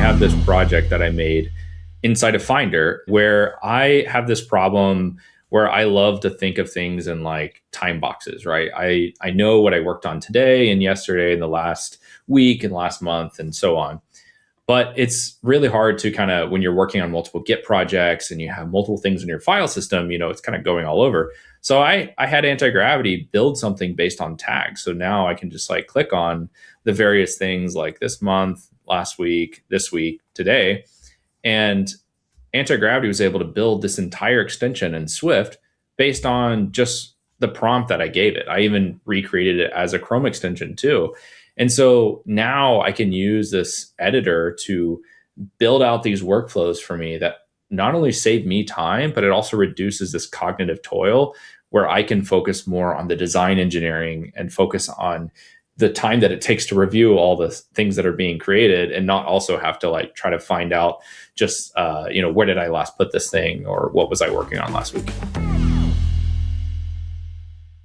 have this project that I made inside of Finder where I have this problem where I love to think of things in like time boxes, right? I know what I worked on today and yesterday and the last week and last month and so on. But it's really hard to kind of, when you're working on multiple Git projects and you have multiple things in your file system, it's kind of going all over. So I had Antigravity build something based on tags. So now I can just like click on the various things like this month, last week, this week, today. And Antigravity was able to build this entire extension in Swift based on just the prompt that I gave it. I even recreated it as a Chrome extension too. And so now I can use this editor to build out these workflows for me that not only save me time, but it also reduces this cognitive toil where I can focus more on the design engineering and focus on the time that it takes to review all the things that are being created and not also have to like try to find out just, where did I last put this thing or what was I working on last week?